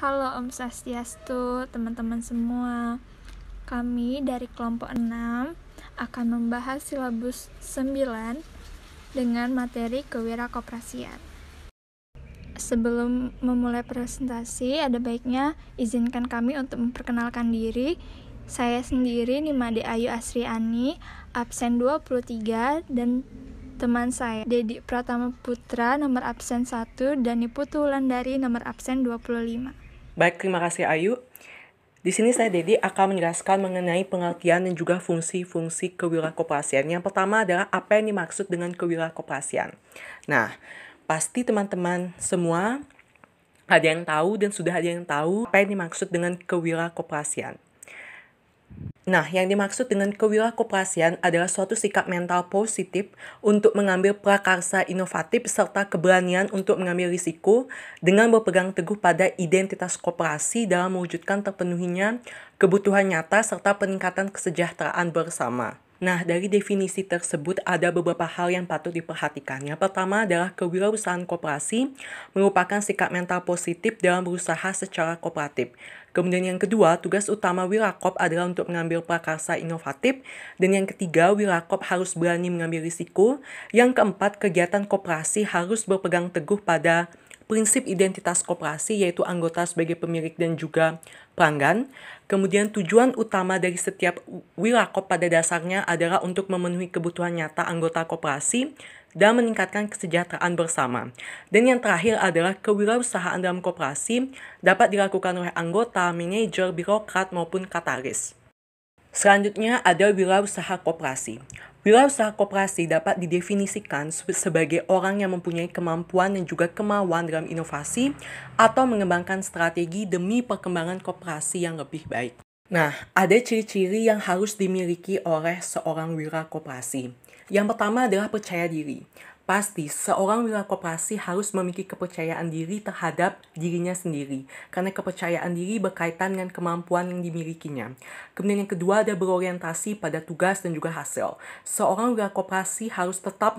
Halo Om Swastiastu, teman-teman semua. Kami dari kelompok 6 akan membahas silabus 9 dengan materi kewirakoperasian. Sebelum memulai presentasi, ada baiknya izinkan kami untuk memperkenalkan diri. Saya sendiri Nimade Ayu Asriani, absen 23, dan teman saya Dedi Pratama Putra nomor absen 1 dan Niputu Wulandari nomor absen 25. Baik, terima kasih Ayu. Di sini saya Dedi akan menjelaskan mengenai pengertian dan juga fungsi-fungsi kewirakoperasian. Yang pertama adalah apa yang dimaksud dengan kewirakoperasian. Nah, pasti teman-teman semua ada yang tahu dan sudah ada yang tahu apa yang dimaksud dengan kewirakoperasian. Nah, yang dimaksud dengan kewirakoperasian adalah suatu sikap mental positif untuk mengambil prakarsa inovatif serta keberanian untuk mengambil risiko dengan berpegang teguh pada identitas koperasi dalam mewujudkan terpenuhinya kebutuhan nyata serta peningkatan kesejahteraan bersama. Nah, dari definisi tersebut ada beberapa hal yang patut diperhatikan. Yang pertama adalah kewirausahaan koperasi merupakan sikap mental positif dalam berusaha secara kooperatif. Kemudian yang kedua, tugas utama Wirakop adalah untuk mengambil prakarsa inovatif. Dan yang ketiga, Wirakop harus berani mengambil risiko. Yang keempat, kegiatan koperasi harus berpegang teguh pada prinsip identitas koperasi, yaitu anggota sebagai pemilik dan juga pelanggan. Kemudian tujuan utama dari setiap Wirakop pada dasarnya adalah untuk memenuhi kebutuhan nyata anggota koperasi dan meningkatkan kesejahteraan bersama. Dan yang terakhir adalah kewirausahaan dalam koperasi dapat dilakukan oleh anggota, manajer, birokrat, maupun kataris. Selanjutnya ada wirausaha koperasi. Wirausaha koperasi dapat didefinisikan sebagai orang yang mempunyai kemampuan dan juga kemauan dalam inovasi atau mengembangkan strategi demi perkembangan koperasi yang lebih baik. Nah, ada ciri-ciri yang harus dimiliki oleh seorang wirakoperasi. Yang pertama adalah percaya diri. Pasti, seorang wirakoperasi harus memiliki kepercayaan diri terhadap dirinya sendiri, karena kepercayaan diri berkaitan dengan kemampuan yang dimilikinya. Kemudian yang kedua ada berorientasi pada tugas dan juga hasil. Seorang wirakoperasi harus tetap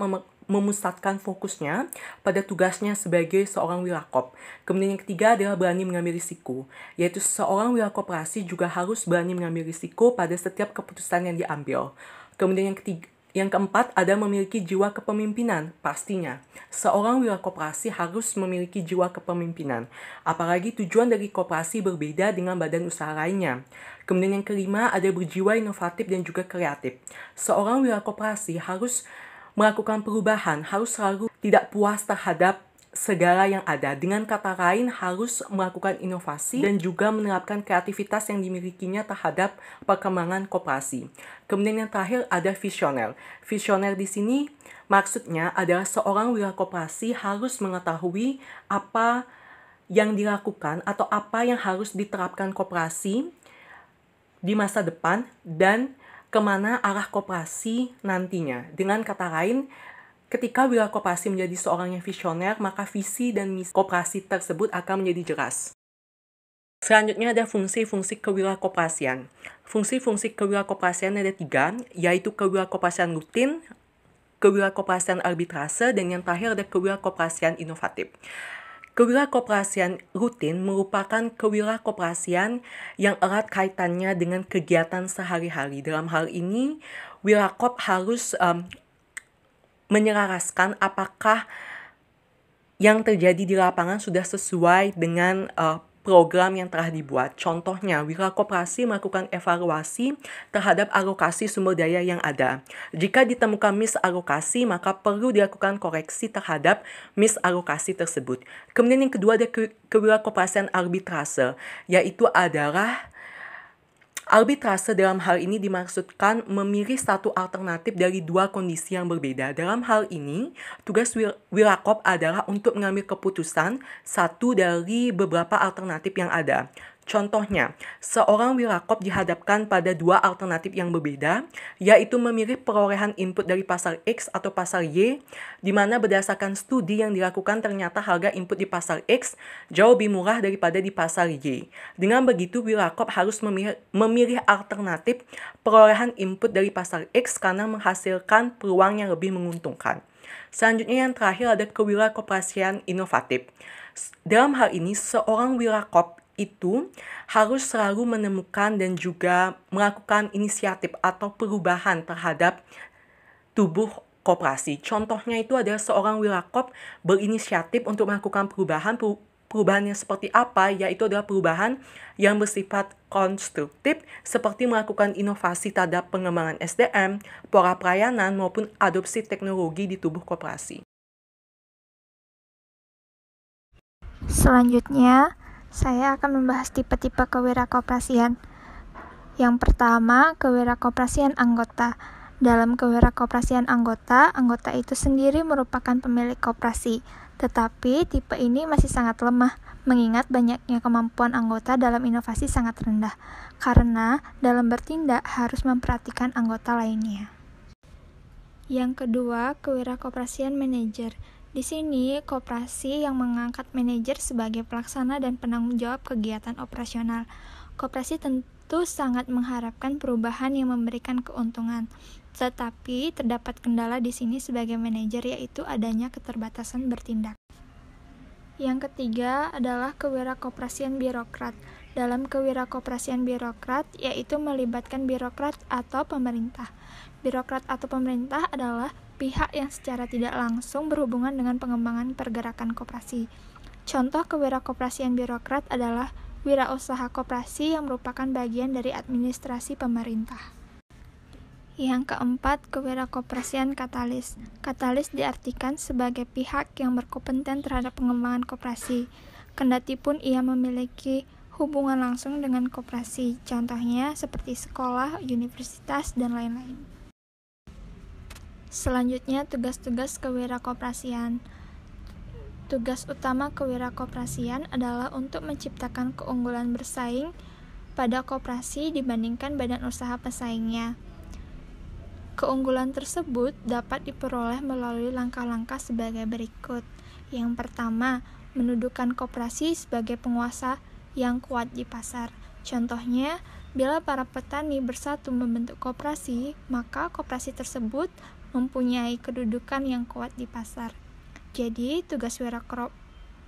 memusatkan fokusnya pada tugasnya sebagai seorang wirakop. Kemudian yang ketiga adalah berani mengambil risiko, yaitu seorang wirakoperasi juga harus berani mengambil risiko pada setiap keputusan yang diambil. Kemudian yang keempat ada memiliki jiwa kepemimpinan. Pastinya, seorang wirakoperasi harus memiliki jiwa kepemimpinan. Apalagi tujuan dari koperasi berbeda dengan badan usaha lainnya. Kemudian yang kelima ada berjiwa inovatif dan juga kreatif. Seorang wirakoperasi harus melakukan perubahan, harus selalu tidak puas terhadap segala yang ada. Dengan kata lain, harus melakukan inovasi dan juga menerapkan kreativitas yang dimilikinya terhadap perkembangan koperasi. Kemudian yang terakhir ada visioner. Visioner di sini maksudnya adalah seorang wirakoperasi harus mengetahui apa yang dilakukan atau apa yang harus diterapkan koperasi di masa depan dan kemana arah koperasi nantinya. Dengan kata lain, ketika wirakoperasi menjadi seorang yang visioner, maka visi dan misi koperasi tersebut akan menjadi jelas. Selanjutnya ada fungsi-fungsi kewirakoperasian. Fungsi-fungsi kewirakoperasian ada 3, yaitu kewirakoperasian rutin, kewirakoperasian arbitrase, dan yang terakhir ada kewirakoperasian inovatif. Kewirakoperasian rutin merupakan kewirakoperasian yang erat kaitannya dengan kegiatan sehari-hari. Dalam hal ini, wirakop harus menyelaraskan apakah yang terjadi di lapangan sudah sesuai dengan program yang telah dibuat. Contohnya, wirakoperasi melakukan evaluasi terhadap alokasi sumber daya yang ada. Jika ditemukan misalokasi, maka perlu dilakukan koreksi terhadap misalokasi tersebut. Kemudian yang kedua ada kewirakoperasian arbitrase, yaitu adalah arbitrase dalam hal ini dimaksudkan memilih satu alternatif dari dua kondisi yang berbeda. Dalam hal ini, tugas wirakop adalah untuk mengambil keputusan satu dari beberapa alternatif yang ada. Contohnya, seorang wirakop dihadapkan pada dua alternatif yang berbeda, yaitu memilih perolehan input dari pasar X atau pasar Y, di mana berdasarkan studi yang dilakukan ternyata harga input di pasar X jauh lebih murah daripada di pasar Y. Dengan begitu, wirakop harus memilih alternatif perolehan input dari pasar X karena menghasilkan peluang yang lebih menguntungkan. Selanjutnya yang terakhir ada kewirakoperasian inovatif. Dalam hal ini, seorang wirakop itu harus selalu menemukan dan juga melakukan inisiatif atau perubahan terhadap tubuh koperasi. Contohnya itu adalah seorang Wirakop berinisiatif untuk melakukan perubahan yang seperti apa, yaitu adalah perubahan yang bersifat konstruktif seperti melakukan inovasi terhadap pengembangan SDM, pola pelayanan maupun adopsi teknologi di tubuh koperasi. Selanjutnya, saya akan membahas tipe-tipe kewirakoperasian. Yang pertama, kewirakoperasian anggota. Dalam kewirakoperasian anggota itu sendiri merupakan pemilik koperasi. Tetapi tipe ini masih sangat lemah, mengingat banyaknya kemampuan anggota dalam inovasi sangat rendah, karena dalam bertindak harus memperhatikan anggota lainnya. Yang kedua, kewirakoperasian manajer. Di sini, koperasi yang mengangkat manajer sebagai pelaksana dan penanggung jawab kegiatan operasional. Koperasi tentu sangat mengharapkan perubahan yang memberikan keuntungan, tetapi terdapat kendala di sini sebagai manajer, yaitu adanya keterbatasan bertindak. Yang ketiga adalah kewirakoperasian birokrat. Dalam kewirakoperasian birokrat, yaitu melibatkan birokrat atau pemerintah. Birokrat atau pemerintah adalah pihak yang secara tidak langsung berhubungan dengan pengembangan pergerakan koperasi. Contoh kewirakoperasian birokrat adalah wirausaha koperasi yang merupakan bagian dari administrasi pemerintah. Yang keempat, kewirakoperasian katalis. Katalis diartikan sebagai pihak yang berkompeten terhadap pengembangan koperasi, kendati pun ia memiliki hubungan langsung dengan koperasi, contohnya seperti sekolah, universitas, dan lain-lain. Selanjutnya, tugas-tugas kewirakoperasian. Tugas utama kewirakoperasian adalah untuk menciptakan keunggulan bersaing pada koperasi dibandingkan badan usaha pesaingnya. Keunggulan tersebut dapat diperoleh melalui langkah-langkah sebagai berikut. Yang pertama, mendudukan koperasi sebagai penguasa yang kuat di pasar. Contohnya, bila para petani bersatu membentuk koperasi, maka koperasi tersebut mempunyai kedudukan yang kuat di pasar. Jadi, tugas Wirakrop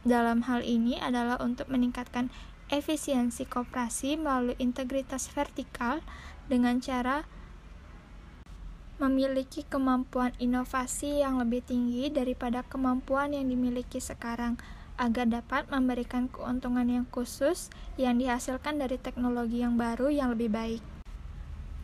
dalam hal ini adalah untuk meningkatkan efisiensi koperasi melalui integritas vertikal dengan cara memiliki kemampuan inovasi yang lebih tinggi daripada kemampuan yang dimiliki sekarang, agar dapat memberikan keuntungan yang khusus yang dihasilkan dari teknologi yang baru yang lebih baik.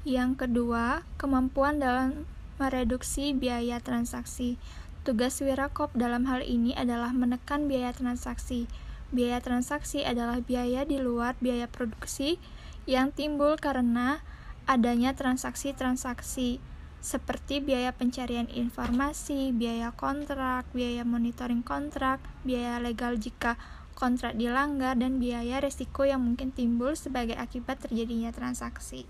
Yang kedua, kemampuan dalam mereduksi biaya transaksi. Tugas Wirakop dalam hal ini adalah menekan biaya transaksi. Biaya transaksi adalah biaya di luar biaya produksi yang timbul karena adanya transaksi-transaksi, seperti biaya pencarian informasi, biaya kontrak, biaya monitoring kontrak, biaya legal jika kontrak dilanggar, dan biaya resiko yang mungkin timbul sebagai akibat terjadinya transaksi.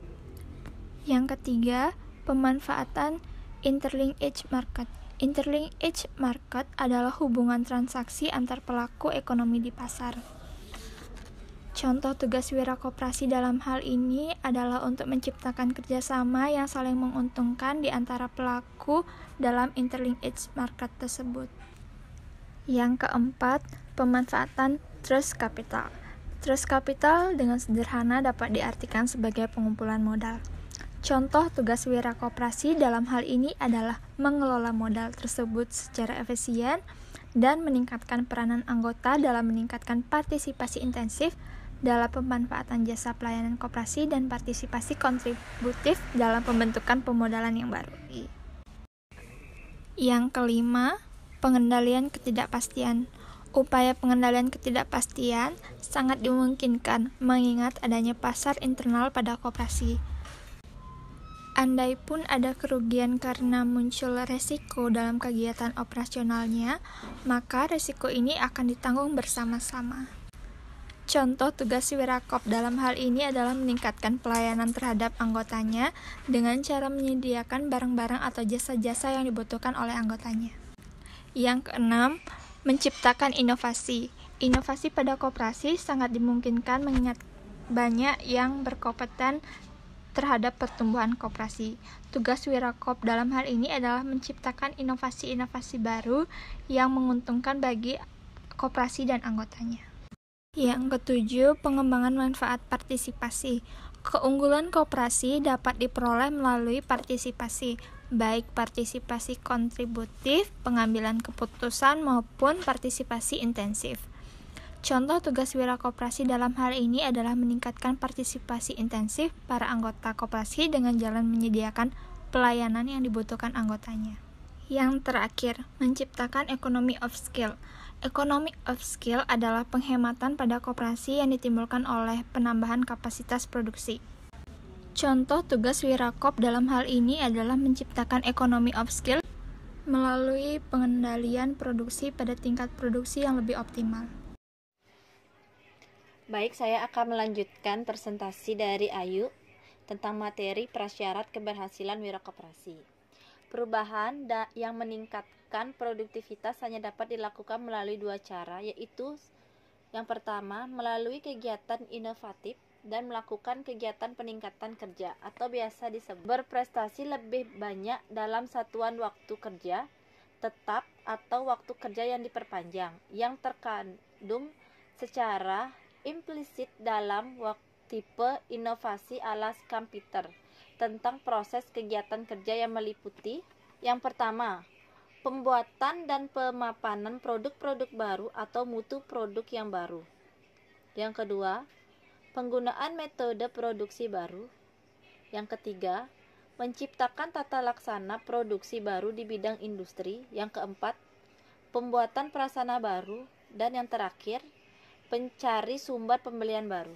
Yang ketiga, pemanfaatan interlinkage market. Interlinkage market adalah hubungan transaksi antar pelaku ekonomi di pasar. Contoh tugas wirakoperasi dalam hal ini adalah untuk menciptakan kerjasama yang saling menguntungkan di antara pelaku dalam interlinkage market tersebut. Yang keempat, pemanfaatan trust capital. Trust capital dengan sederhana dapat diartikan sebagai pengumpulan modal. Contoh tugas wirakoperasi dalam hal ini adalah mengelola modal tersebut secara efisien dan meningkatkan peranan anggota dalam meningkatkan partisipasi intensif dalam pemanfaatan jasa pelayanan koperasi dan partisipasi kontributif dalam pembentukan pemodalan yang baru. Yang kelima, pengendalian ketidakpastian. Upaya pengendalian ketidakpastian sangat dimungkinkan mengingat adanya pasar internal pada koperasi. Andai pun ada kerugian karena muncul resiko dalam kegiatan operasionalnya, maka resiko ini akan ditanggung bersama-sama. Contoh tugas Wirakop dalam hal ini adalah meningkatkan pelayanan terhadap anggotanya dengan cara menyediakan barang-barang atau jasa-jasa yang dibutuhkan oleh anggotanya. Yang keenam, menciptakan inovasi. Inovasi pada koperasi sangat dimungkinkan mengingat banyak yang berkompeten terhadap pertumbuhan koperasi. Tugas Wirakop dalam hal ini adalah menciptakan inovasi-inovasi baru yang menguntungkan bagi koperasi dan anggotanya. Yang ketujuh, pengembangan manfaat partisipasi. Keunggulan koperasi dapat diperoleh melalui partisipasi, baik partisipasi kontributif, pengambilan keputusan, maupun partisipasi intensif. Contoh tugas wira koperasi dalam hal ini adalah meningkatkan partisipasi intensif para anggota koperasi dengan jalan menyediakan pelayanan yang dibutuhkan anggotanya. Yang terakhir, menciptakan economy of skill. Economy of skill adalah penghematan pada koperasi yang ditimbulkan oleh penambahan kapasitas produksi. Contoh tugas wirakop dalam hal ini adalah menciptakan economy of skill melalui pengendalian produksi pada tingkat produksi yang lebih optimal. Baik, saya akan melanjutkan presentasi dari Ayu tentang materi prasyarat keberhasilan wirakoperasi. Perubahan yang meningkatkan produktivitas hanya dapat dilakukan melalui dua cara, yaitu yang pertama, melalui kegiatan inovatif dan melakukan kegiatan peningkatan kerja atau biasa disebut berprestasi lebih banyak dalam satuan waktu kerja tetap atau waktu kerja yang diperpanjang yang terkandung secara implisit dalam tipe inovasi ala Schumpeter tentang proses kegiatan kerja yang meliputi yang pertama, pembuatan dan pemapanan produk-produk baru atau mutu produk yang baru. Yang kedua, penggunaan metode produksi baru. Yang ketiga, menciptakan tata laksana produksi baru di bidang industri. Yang keempat, pembuatan prasarana baru. Dan yang terakhir, pencari sumber pembelian baru.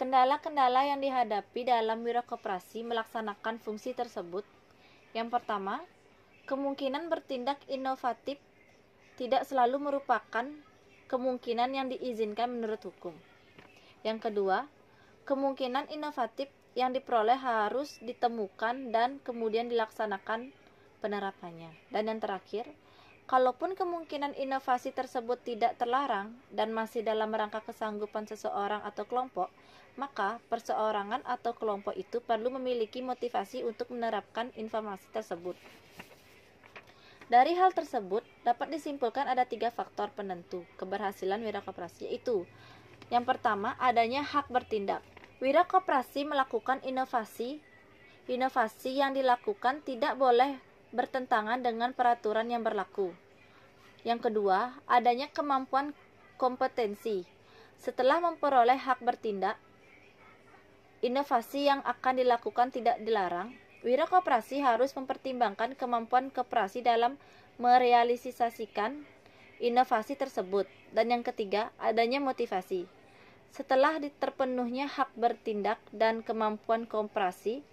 Kendala-kendala yang dihadapi dalam wirakoperasi melaksanakan fungsi tersebut. Yang pertama, kemungkinan bertindak inovatif tidak selalu merupakan kemungkinan yang diizinkan menurut hukum. Yang kedua, kemungkinan inovatif yang diperoleh harus ditemukan dan kemudian dilaksanakan penerapannya. Dan yang terakhir, kalaupun kemungkinan inovasi tersebut tidak terlarang dan masih dalam rangka kesanggupan seseorang atau kelompok, maka perseorangan atau kelompok itu perlu memiliki motivasi untuk menerapkan informasi tersebut. Dari hal tersebut, dapat disimpulkan ada 3 faktor penentu keberhasilan wirakoperasi, yaitu yang pertama, adanya hak bertindak. Wirakoperasi melakukan inovasi yang dilakukan tidak boleh bertentangan dengan peraturan yang berlaku. Yang kedua, adanya kemampuan kompetensi. Setelah memperoleh hak bertindak, inovasi yang akan dilakukan tidak dilarang. Wirakoperasi harus mempertimbangkan kemampuan koperasi dalam merealisasikan inovasi tersebut. Dan yang ketiga, adanya motivasi. Setelah terpenuhnya hak bertindak dan kemampuan koperasi,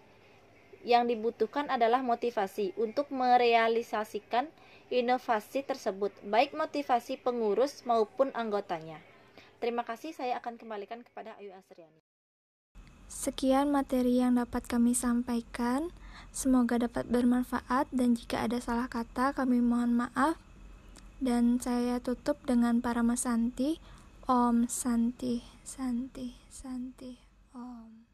yang dibutuhkan adalah motivasi untuk merealisasikan inovasi tersebut, baik motivasi pengurus maupun anggotanya. Terima kasih, saya akan kembalikan kepada Ayu Asriani. Sekian materi yang dapat kami sampaikan. Semoga dapat bermanfaat dan jika ada salah kata kami mohon maaf. Dan saya tutup dengan Paramasanti. Om Santi, Santi, Santi, Om.